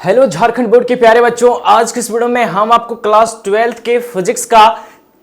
Hello Jharkhand board के प्यारे बच्चों, आज की इस वीडियो में हम आपको क्लास 12th के फिजिक्स का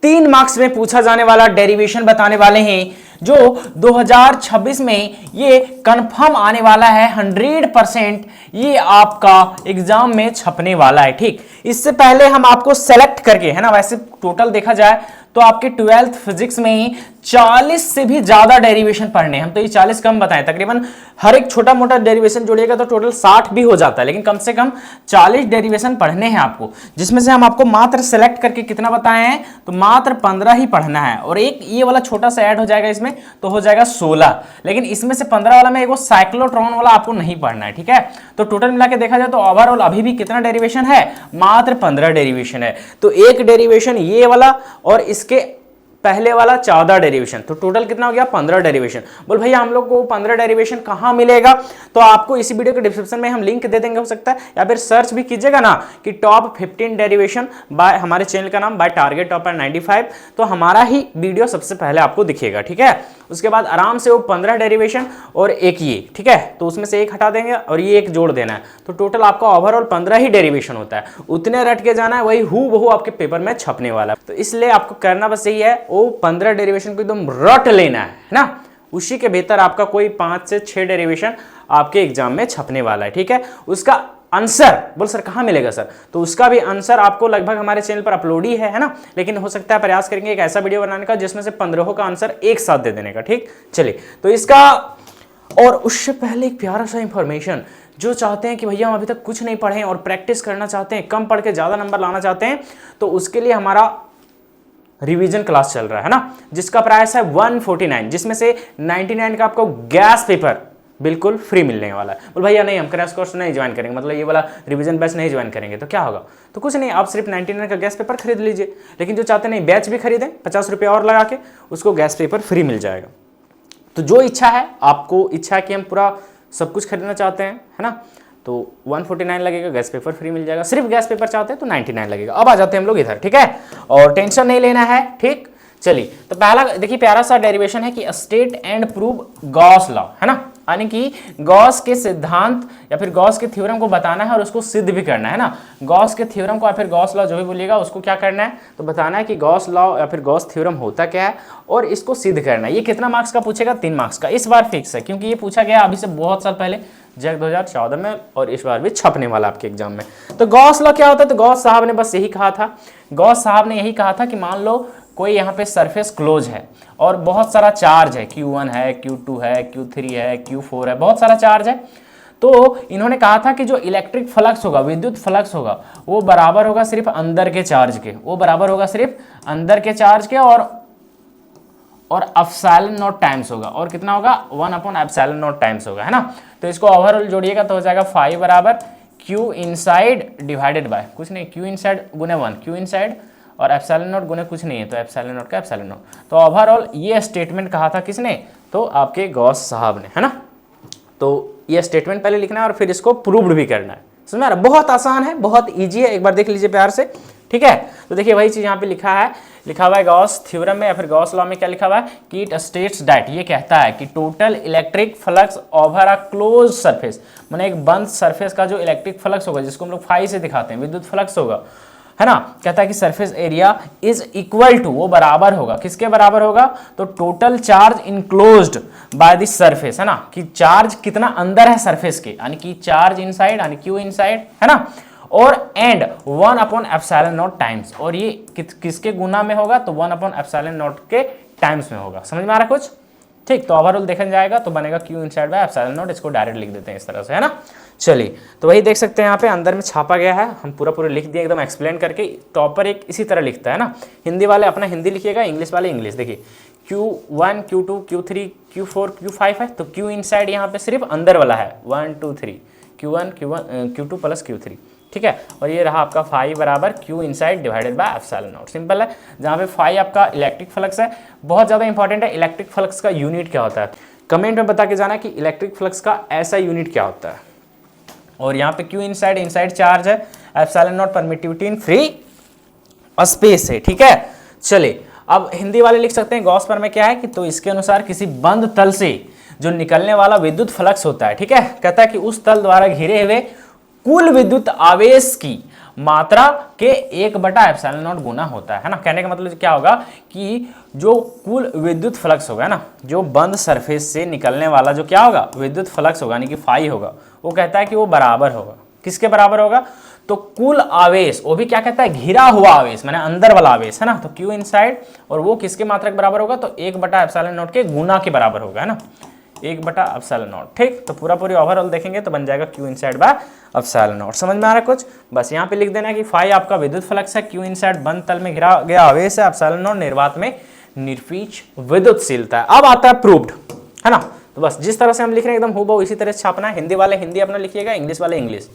3 मार्क्स में पूछा जाने वाला डेरिवेशन बताने वाले हैं जो 2026 में ये कंफर्म आने वाला है। 100% ये आपका एग्जाम में छपने वाला है। ठीक, इससे पहले हम आपको सेलेक्ट करके, है ना, वैसे टोटल देखा जाए तो आपके 12th फिजिक्स में ही 40 से भी ज्यादा डेरिवेशन पढ़ने हैं। हम तो ये 40 कम बताएं, तकरीबन हर एक छोटा मोटा डेरिवेशन जोड़िएगा तो टोटल 60 भी हो जाता है, लेकिन कम से कम 40 डेरिवेशन पढ़ने हैं आपको, जिसमें से हम आपको मात्र सेलेक्ट करके कितना बताए हैं, तो मात्र 15 ही पढ़ना है। और एक ये वाला छोटा सा ऐड हो जाएगा इसमें, तो हो जाएगा 16, लेकिन इसमें से 15 वाला में एक साइक्लोट्रॉन वाला आपको नहीं पढ़ना है। ठीक है, तो टोटल मिला के देखा जाए तो ओवरऑल अभी भी कितना डेरिवेशन है, मात्र 15 डेरिवेशन है। तो एक डेरिवेशन ये वाला और इसके पहले वाला 14 डेरिवेशन, तो टोटल कितना हो गया, 15 डेरिवेशन। बोल भैया हम लोग को 15 डेरिवेशन कहां मिलेगा, तो आपको इसी वीडियो के डिस्क्रिप्शन में हम लिंक दे देंगे, हो सकता है, या फिर सर्च भी कीजिएगा ना कि टॉप 15 डेरिवेशन बाय, हमारे चैनल का नाम बाय टारगेट टॉपर 95, तो हमारा ही वीडियो सबसे पहले आपको दिखेगा। ठीक है, उसके बाद आराम से वो 15 डेरिवेशन और एक ये, ठीक है, तो उसमें से एक हटा देंगे और ये एक जोड़ देना है, तो टोटल आपका ओवरऑल 15 ही डेरिवेशन होता है। उतने रट के जाना है, वही हूबहू आपके पेपर में छपने वाला है। तो इसलिए आपको करना बस यही है, वो 15 डेरिवेशन को एकदम रट लेना है ना, उसी के भीतर आपका कोई 5 से 6 डेरिवेशन आपके एग्जाम में छपने वाला है। ठीक है, उसका आंसर, बोल सर कहां मिलेगा सर, तो उसका भी आंसर आपको लगभग हमारे चैनल पर अपलोड ही है ना, लेकिन हो सकता है प्रयास करेंगे एक ऐसा वीडियो बनाने का जिसमें से 15 का आंसर एक साथ दे देने का। ठीक, चलिए, तो इसका, और उससे पहले एक प्यारा सा इंफॉर्मेशन, जो चाहते हैं कि भैया हम अभी तक कुछ नहीं पढ़े और प्रैक्टिस करना चाहते हैं, कम पढ़ के ज्यादा नंबर लाना चाहते हैं, तो उसके लिए हमारा रिवीजन क्लास चल रहा है ना, जिसका प्राइस है 149, जिसमें से 99 का आपको गैस पेपर बिल्कुल फ्री मिलने वाला है। बोल भैया नहीं, हम क्रैश कोर्स नहीं ज्वाइन करेंगे, मतलब ये वाला रिवीजन बैच नहीं ज्वाइन करेंगे, तो क्या होगा, तो कुछ नहीं, आप सिर्फ 99 का गैस पेपर खरीद लीजिए। लेकिन जो चाहते नहीं बैच भी खरीदें, 50 रुपये और लगा के, उसको गैस पेपर फ्री मिल जाएगा। तो जो इच्छा है, आपको इच्छा है कि हम पूरा सब कुछ खरीदना चाहते हैं, है ना, तो 149 लगेगा, गैस पेपर फ्री मिल जाएगा। सिर्फ गैस पेपर चाहते हैं तो 99 लगेगा। अब आ जाते हैं हम लोग इधर, ठीक है, और टेंशन नहीं लेना है। ठीक, चलिए, तो पहला देखिए प्यारा सा डेरिवेशन है कि state and prove Gauss law, है ना, यानी कि गॉस के सिद्धांत या फिर गॉस के थ्योरम को बताना है और उसको सिद्ध भी करना है ना। गॉस के थ्योरम को या फिर गॉस लॉ जो भी बोलिएगा उसको क्या करना है, तो बताना है कि गॉस लॉ या फिर गॉस थ्योरम होता क्या है और इसको सिद्ध करना है। ये कितना मार्क्स का पूछेगा, 3 मार्क्स का। इस बार फिक्स है क्योंकि ये पूछा गया अभी से बहुत साल पहले, जैक 2014 में, और इस बार भी छपने वाला आपके एग्जाम में। तो गॉस लॉ क्या होता है, तो गॉस साहब ने बस यही कहा था, गॉस साहब ने यही कहा था कि मान लो कोई यहाँ पे सरफेस क्लोज है और बहुत सारा चार्ज है, Q1 है, Q2 है, Q3 है, Q4 है, बहुत सारा चार्ज है। तो इन्होंने कहा था कि जो इलेक्ट्रिक फ्लक्स होगा, विद्युत फ्लक्स होगा, वो बराबर होगा सिर्फ अंदर के चार्ज के, वो बराबर होगा सिर्फ अंदर के चार्ज के, और एप्सिलॉन नॉट टाइम्स होगा, और कितना होगा, 1/एप्सिलॉन नॉट टाइम्स होगा, है ना। तो इसको ओवरऑल जोड़िएगा तो हो जाएगा 5 बराबर Q इनसाइड डिवाइडेड बाय कुछ नहीं, Q इनसाइड गुने 1, Q इनसाइड, और एप्सिलॉन नॉट गुने कुछ नहीं है, तो एप्सिलॉन नॉट का एप्सिलॉन नॉट। तो ओवरऑल ये स्टेटमेंट कहा था किसने, तो आपके गॉस साहब ने, है ना। तो ये स्टेटमेंट पहले लिखना है और फिर इसको प्रूव्ड भी करना है, समझ में आ रहा, बहुत आसान है, बहुत ईजी है, एक बार देख लीजिए प्यार से। ठीक है, तो देखिए वही चीज यहाँ पे लिखा हुआ है गॉस थ्योरम में या फिर गॉस लॉ में, क्या लिखा हुआ है कि इट स्टेट्स दैट, ये कहता है कि total electric flux over a close surface, माने एक बंद सरफेस का जो इलेक्ट्रिक फ्लक्स होगा, जिसको हम लोग फाई से दिखाते हैं, विद्युत फ्लक्स होगा, है ना, कहता है कि surface area is equal to, वो बराबर होगा, किसके बराबर होगा, तो total charge enclosed by this surface, है ना, कि चार्ज कितना अंदर है सरफेस के, यानी कि चार्ज इनसाइड यानी Q इनसाइड, है ना, और एंड 1/एप्सिलॉन नॉट टाइम्स, और ये किसके गुना में होगा, तो 1/एप्सिलॉन नॉट के टाइम्स में होगा। समझ में आ रहा कुछ, ठीक, तो ओवरऑल देखा जाएगा तो बनेगा Q inside by epsilon not, इसको डायरेक्ट लिख देते हैं इस तरह से, है ना। चलिए, तो वही देख सकते हैं यहाँ पे अंदर में छापा गया है, हम पूरा लिख दिए एकदम एक्सप्लेन करके। टॉपर एक इसी तरह लिखता है ना, हिंदी वाले अपना हिंदी लिखिएगा, इंग्लिश वाले इंग्लिश। देखिए Q1 Q2 Q3 Q4 Q5 है, तो Q इनसाइड यहाँ पे सिर्फ अंदर वाला है, 1 2 3, Q1 Q2 प्लस Q3, ठीक है, और ये रहा आपका 5 बराबर Q inside divided by epsilon not, simple है। जहाँ पे 5 आपका इलेक्ट्रिक फ्लक्स है, बहुत ज़्यादा इंपॉर्टेंट है, इलेक्ट्रिक फ्लक्स का यूनिट क्या होता है, कमेंट में बता के जाना कि इलेक्ट्रिक फ्लक्स का ऐसा यूनिट क्या होता है। और यहाँ पे Q इनसाइड चार्ज है, epsilon not permittivity in free space है, ठीक है। चलिए, अब हिंदी वाले लिख सकते हैं गॉस पर में क्या है कि, तो इसके अनुसार किसी बंद तल से जो निकलने वाला विद्युत फ्लक्स होता है, ठीक है, कहता है कि उस तल द्वारा घिरे हुए कुल विद्युत आवेश की मात्रा के 1/ε0 गुना होता है ना। कहने का मतलब क्या होगा कि जो कुल विद्युत फ्लक्स होगा ना, जो बंद सरफेस से निकलने वाला जो क्या होगा विद्युत फ्लक्स होगा यानी कि फाई होगा, वो कहता है कि वो बराबर होगा, किसके बराबर होगा, तो कुल आवेश, वो भी क्या कहता है घिरा हुआ आवेश माने अंदर वाला आवेश है ना, तो Q इनसाइड, और वो किसके मात्रा के बराबर होगा, तो 1/ε0 के गुना के बराबर होगा है ना, 1/ε0। ठीक, तो पूरा पूरी ओवरऑल देखेंगे तो बन जाएगा Q इनसाइड बाय ε0। समझ में आ रहा है कुछ, बस यहाँ पे लिख देना है कि फाई आपका विद्युत फ्लक्स है, Q इनसाइड बंद तल में घिरा गया आवेश है, ε0 निर्वात में निरपेक्ष विद्युतशीलता है। अब आता है प्रूव्ड, है ना, तो बस जिस तरह से हम लिख रहे हैं एकदम हूबहू इसी तरह से छापना है। हिंदी वाले हिंदी अपना लिखिएगा, इंग्लिश वाले इंग्लिश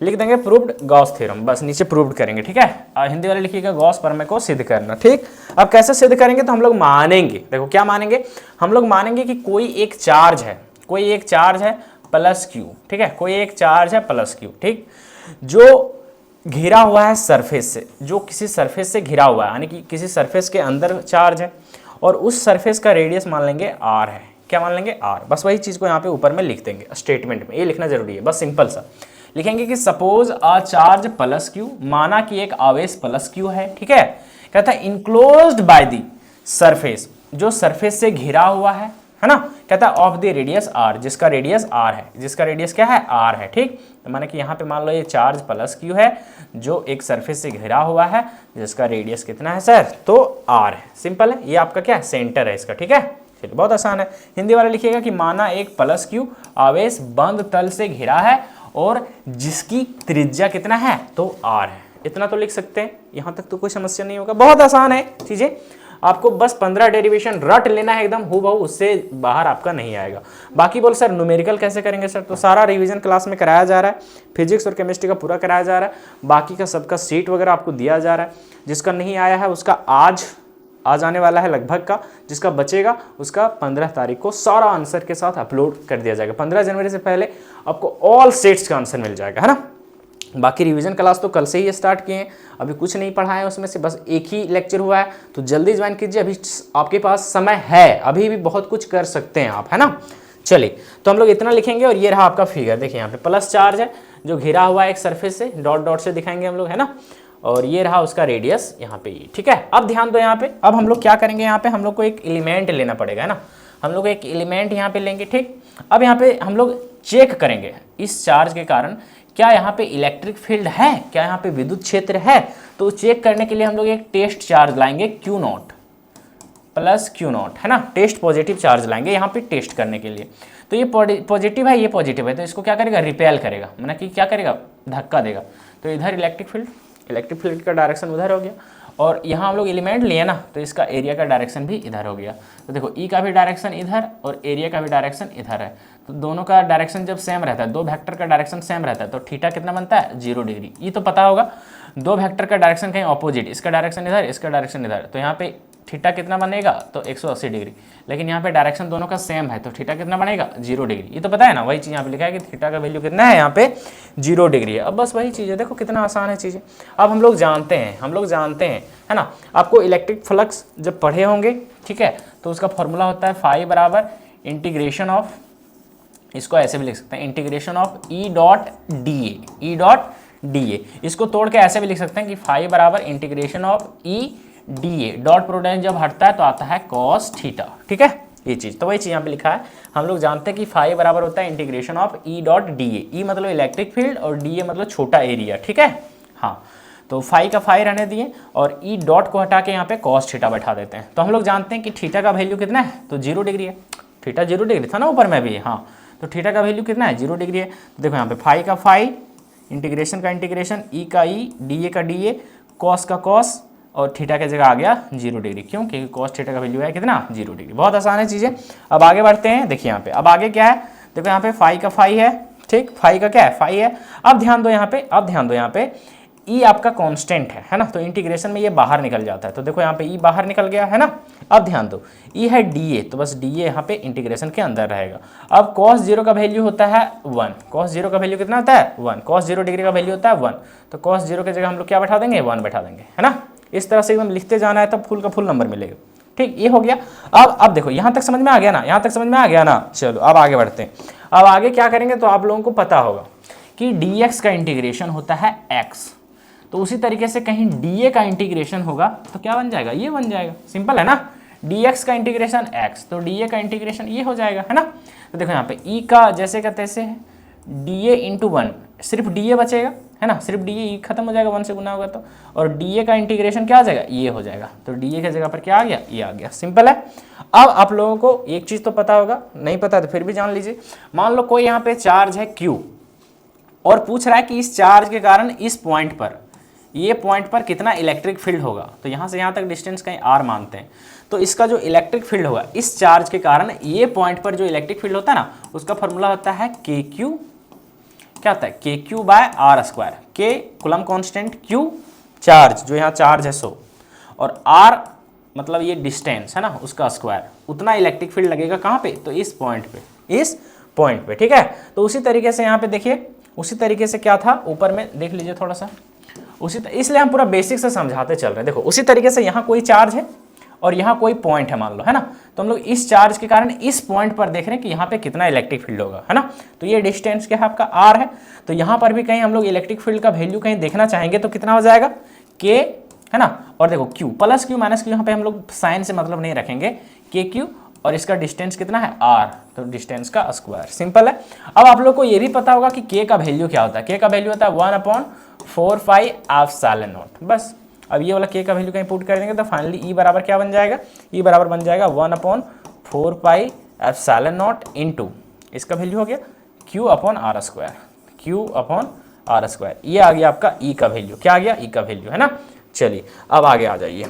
लिख देंगे, प्रूव्ड गॉस थ्योरम, बस नीचे प्रूव्ड करेंगे। ठीक है, और हिंदी वाले लिखिएगा गॉस प्रमेय को सिद्ध करना। ठीक, अब कैसे सिद्ध करेंगे, तो हम लोग मानेंगे, देखो क्या मानेंगे, हम लोग मानेंगे कि कोई एक चार्ज है, कोई एक चार्ज है प्लस Q, ठीक है, कोई एक चार्ज है प्लस Q, ठीक, जो घिरा हुआ है सरफेस से, जो किसी सरफेस से घिरा हुआ है यानी कि किसी सरफेस के अंदर चार्ज है, और उस सरफेस का रेडियस मान लेंगे R है, क्या मान लेंगे R, बस वही चीज को यहाँ पे ऊपर में लिख देंगे स्टेटमेंट में, ये लिखना जरूरी है, बस सिंपल सा लिखेंगे कि suppose a charge plus Q, माना कि एक आवेश प्लस Q है, ठीक है, कहता है इनक्लोज्ड बाय द सरफेस, जो सरफेस से घिरा हुआ है ना, कहता है ऑफ द रेडियस R, जिसका रेडियस R है, जिसका रेडियस क्या है R है। ठीक, तो माने कि यहाँ पे मान लो ये चार्ज प्लस Q है जो एक सरफेस से घिरा हुआ है, जिसका रेडियस कितना है सर, तो R है, सिंपल है, ये आपका क्या है सेंटर है इसका। ठीक है, चलिए बहुत आसान है। हिंदी वाला लिखिएगा कि माना एक प्लस Q आवेश बंद तल से घिरा है और जिसकी त्रिज्या कितना है, तो R है, इतना तो लिख सकते हैं, यहाँ तक तो कोई समस्या नहीं होगा, बहुत आसान है चीजें, आपको बस 15 डेरिवेशन रट लेना है एकदम हूबहू, उससे बाहर आपका नहीं आएगा। बाकी बोल सर न्यूमेरिकल कैसे करेंगे सर, तो सारा रिवीजन क्लास में कराया जा रहा है, फिजिक्स और केमिस्ट्री का पूरा कराया जा रहा है, बाकी का सबका सीट वगैरह आपको दिया जा रहा है, जिसका नहीं आया है उसका आज आने वाला है लगभग का, जिसका बचेगा उसका 15 तारीख को सारा आंसर के साथ अपलोड कर दिया जाएगा। 15 जनवरी से पहले आपको ऑल सेट्स का आंसर मिल जाएगा, है ना। बाकी रिवीजन क्लास तो कल से ही स्टार्ट किए हैं, अभी कुछ नहीं पढ़ा है उसमें से, बस एक ही लेक्चर हुआ है, तो जल्दी ज्वाइन कीजिए, अभी आपके पास समय है, अभी भी बहुत कुछ कर सकते हैं आप, है ना। चलिए, तो हम लोग इतना लिखेंगे, और ये रहा आपका फिगर, देखिए यहाँ पे प्लस चार्ज है जो घिरा हुआ है एक सरफेस से, डॉट डॉट से दिखाएंगे हम लोग, है ना, और ये रहा उसका रेडियस यहाँ पे, ठीक है। अब ध्यान दो यहाँ पे, अब हम लोग क्या करेंगे, यहाँ पे हम लोग को एक एलिमेंट लेना पड़ेगा, है ना, हम लोग एक एलिमेंट यहाँ पे लेंगे। ठीक, अब यहाँ पे हम लोग चेक करेंगे इस चार्ज के कारण क्या यहाँ पे इलेक्ट्रिक फील्ड है, क्या यहाँ पे विद्युत क्षेत्र है, तो चेक करने के लिए हम लोग एक टेस्ट चार्ज लाएंगे Q0 प्लस Q0, है ना, टेस्ट पॉजिटिव चार्ज लाएंगे यहाँ पे टेस्ट करने के लिए। तो ये पॉजिटिव है, ये पॉजिटिव है, तो इसको क्या करेगा, रिपेल करेगा, मतलब कि क्या करेगा, धक्का देगा, तो इधर इलेक्ट्रिक फील्ड का डायरेक्शन उधर हो गया, और यहाँ हम लोग एलिमेंट लिए ना, तो इसका एरिया का डायरेक्शन भी इधर हो गया। तो देखो ई का भी डायरेक्शन इधर और एरिया का भी डायरेक्शन इधर है, तो दोनों का डायरेक्शन जब सेम रहता है, दो वेक्टर का डायरेक्शन सेम रहता है, तो थीटा कितना बनता है, 0 डिग्री। ये तो पता होगा, दो वेक्टर का डायरेक्शन कहीं ऑपोजिट, इसका डायरेक्शन इधर, इसका डायरेक्शन इधर, तो यहाँ पे थीटा कितना बनेगा, तो 180 डिग्री, लेकिन यहाँ पे डायरेक्शन दोनों का सेम है, तो थीटा कितना बनेगा, 0 डिग्री। ये तो पता है ना, वही चीज़ यहाँ पे लिखा है कि थीटा का वैल्यू कितना है, यहाँ पे 0 डिग्री है। अब बस वही चीज़ है, देखो कितना आसान है चीज़ें। अब हम लोग जानते हैं, है ना, आपको इलेक्ट्रिक फ्लक्स जब पढ़े होंगे, ठीक है, तो उसका फॉर्मूला होता है फाई बराबर इंटीग्रेशन ऑफ, इसको ऐसे भी लिख सकते हैं, integration of E dot d ए, इसको तोड़ के ऐसे भी लिख सकते हैं कि फाई बराबर integration of E D A, dot product जब हटता है तो आता है कॉस थीटा। ठीक है, ये चीज, तो वही चीज यहाँ पे लिखा है, हम लोग जानते हैं कि फाई बराबर होता है integration of E dot d A, E मतलब इलेक्ट्रिक फील्ड और डी ए मतलब छोटा एरिया। ठीक है, हाँ, तो फाई का फाई रहने दिए और ई डॉट को हटा के यहाँ पे कॉस थीटा बैठा देते हैं। तो हम लोग जानते हैं कि थीटा का वैल्यू कितना है, तो 0 डिग्री है, थीटा 0 डिग्री था ना ऊपर में भी, हाँ, तो थीटा का वैल्यू कितना है, 0 डिग्री है। तो देखो यहाँ पे फाई का फाई, इंटीग्रेशन का इंटीग्रेशन, ई का ई, डी ए का डी ए, कॉस का कॉस, और थीटा की जगह आ गया 0 डिग्री, क्यों, क्योंकि कॉस थीटा का वैल्यू है कितना, 0 डिग्री। बहुत आसान है चीज़ें। अब आगे बढ़ते हैं, देखिए यहाँ पे, अब आगे क्या है, देखो यहाँ पे फाई का फाई है, ठीक, फाई का क्या है, फाई है। अब ध्यान दो यहाँ पे, ई आपका कांस्टेंट है ना, तो इंटीग्रेशन में ये बाहर निकल जाता है, तो देखो यहाँ पे ई बाहर निकल गया, है ना। अब ध्यान दो, ई है डी ए, तो बस डी ए यहाँ पे इंटीग्रेशन के अंदर रहेगा। अब cos 0 का वैल्यू होता है 1, cos 0 का वैल्यू कितना होता है 1, cos 0 डिग्री का वैल्यू होता है 1, तो cos 0 की जगह हम लोग क्या बैठा देंगे, 1 बैठा देंगे, है ना। इस तरह से एकदम लिखते जाना है, तब फुल का फुल नंबर मिलेगा। ठीक, ये हो गया। अब देखो यहाँ तक समझ में आ गया ना, चलो अब आगे बढ़ते हैं। अब आगे क्या करेंगे, तो आप लोगों को पता होगा कि dx का इंटीग्रेशन होता है x, तो उसी तरीके से कहीं dA का इंटीग्रेशन होगा तो क्या बन जाएगा, ये बन जाएगा। सिंपल है ना, dx का इंटीग्रेशन x तो dA का इंटीग्रेशन ये हो जाएगा, है ना। तो देखो यहाँ पे e का जैसे का तैसे है, dA इंटू 1, सिर्फ dA बचेगा, है ना, सिर्फ dA, e खत्म हो जाएगा 1 से गुना होगा तो, और dA का इंटीग्रेशन क्या आ जाएगा, ये हो जाएगा। तो dA की जगह पर क्या आ गया, ये आ गया। सिंपल है। अब आप लोगों को एक चीज़ तो पता होगा, नहीं पता तो फिर भी जान लीजिए। मान लो कोई यहाँ पे चार्ज है Q और पूछ रहा है कि इस चार्ज के कारण इस पॉइंट पर, ये पॉइंट पर कितना इलेक्ट्रिक फील्ड होगा। तो यहाँ से यहाँ तक डिस्टेंस कहीं r मानते हैं, तो इसका जो इलेक्ट्रिक फील्ड होगा इस चार्ज के कारण ये पॉइंट पर जो इलेक्ट्रिक फील्ड होता है ना, उसका फॉर्मूला होता है KQ, क्या होता है KQ by R square. K coulomb constant, Q charge, जो यहाँ चार्ज है 100, और R मतलब ये डिस्टेंस है ना उसका स्क्वायर, उतना इलेक्ट्रिक फील्ड लगेगा कहाँ पे, तो इस पॉइंट पे, इस पॉइंट पे, ठीक है। तो उसी तरीके से यहाँ पे देखिए, उसी तरीके से क्या था ऊपर में देख लीजिए थोड़ा सा, इसलिए हम पूरा बेसिक से समझाते चल रहे हैं। देखो उसी तरीके से यहाँ कोई चार्ज है और यहाँ कोई पॉइंट है मान लो, है ना, तो हम लोग इस चार्ज के कारण इस पॉइंट पर देख रहे हैं कि यहाँ पे कितना इलेक्ट्रिक फील्ड होगा, है ना। तो ये डिस्टेंस क्या है आपका r है, तो यहाँ पर भी कहीं हम लोग इलेक्ट्रिक फील्ड का वैल्यू कहीं देखना चाहेंगे तो कितना हो जाएगा k, है ना, और देखो q plus q minus q, यहाँ पे हम लोग साइन से मतलब नहीं रखेंगे, KQ और इसका डिस्टेंस कितना है r, तो डिस्टेंस का स्क्वायर। सिंपल है। अब आप लोग को ये भी पता होगा कि k का वैल्यू क्या होता है, k का वैल्यू होता है 1/4 पाई एप्सिलॉन नॉट, बस। अब ये वाला k का वैल्यू कहीं पुट कर देंगे तो फाइनली E बराबर क्या बन जाएगा, E बराबर बन जाएगा 1/4 पाई एप्सिलॉन नॉट इंटू इसका वैल्यू हो गया Q/r स्क्वायर, Q/r स्क्वायर। ये आ गया आपका E का वैल्यू, क्या आ गया, E का वैल्यू, है ना। चलिए अब आगे आ जाइए,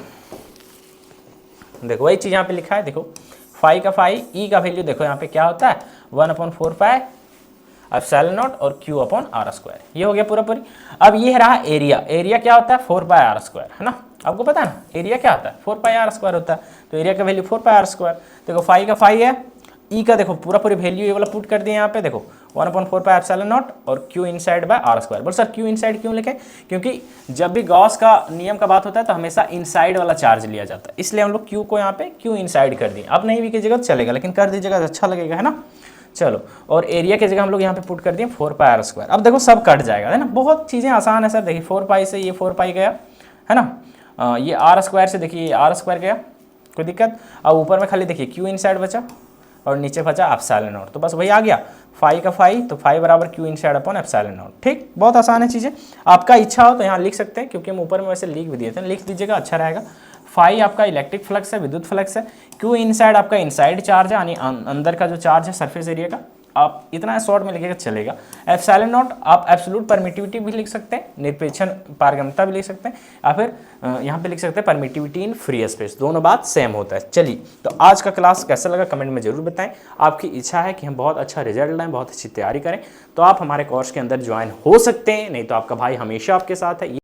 देखो वही चीज़ यहाँ पे लिखा है, देखो फाई का फाई, E का वैल्यू देखो यहाँ पे क्या होता है 1/4 पाई एप्सिलॉन नॉट और Q/r स्क्वायर, ये हो गया पूरा पूरी। अब ये रहा एरिया, एरिया क्या होता है 4 पाई r स्क्वायर, है ना, आपको पता है ना एरिया क्या होता है 4 पाई r स्क्वायर होता है, तो एरिया का वैल्यू 4 पाई r स्क्वायर। देखो फाई का फाई है, E का देखो पूरा पूरी वैल्यू ये वाला पुट कर दिए यहाँ पे, देखो 1/4 पाई एप्सिलॉन नॉट और Q inside bye r square. बोल सर Q इनसाइड क्यों लिखे, क्योंकि जब भी गॉस का नियम का बात होता है तो हमेशा इनसाइड वाला चार्ज लिया जाता है, इसलिए हम लोग Q को यहाँ पे Q इनसाइड कर दिए। अब नहीं भी कीजिएगा तो चलेगा, लेकिन कर दीजिएगा तो अच्छा लगेगा, है ना। चलो, और एरिया की जगह हम लोग यहाँ पे पुट कर दिए 4 पाई r स्क्वायर। अब देखो सब कट जाएगा, है ना, बहुत चीज़ें आसान है सर। देखिए 4 पाई से ये 4 पाई गया, है ना, ये r स्क्वायर से देखिए r स्क्वायर गया, कोई दिक्कत। अब ऊपर में खाली देखिए Q इनसाइड बचा और नीचे बचा एप्सिलॉन नॉट, तो बस वही आ गया फाई का फाई, तो फाई बराबर Q inside upon epsilon not. ठीक, बहुत आसान है चीज़ें। आपका इच्छा हो तो यहाँ लिख सकते हैं, क्योंकि हम ऊपर में वैसे लिख भी दिए थे, लिख दीजिएगा अच्छा रहेगा। फाई आपका इलेक्ट्रिक फ्लक्स है, विद्युत फ्लक्स है। Q इनसाइड आपका इनसाइड चार्ज है, यानी अंदर का जो चार्ज है सरफेस एरिया का, आप इतना शॉर्ट में लिखेगा चलेगा। एप्सिलॉन नॉट आप एब्सोल्यूट परमिटिविटी भी लिख सकते हैं, निरपेक्ष पारगम्यता भी लिख सकते हैं, या फिर यहाँ पे लिख सकते हैं परमिटिविटी इन फ्री स्पेस, दोनों बात सेम होता है। चलिए, तो आज का क्लास कैसा लगा कमेंट में जरूर बताएं। आपकी इच्छा है कि हम बहुत अच्छा रिजल्ट लाएं, बहुत अच्छी तैयारी करें, तो आप हमारे कोर्स के अंदर ज्वाइन हो सकते हैं, नहीं तो आपका भाई हमेशा आपके साथ है।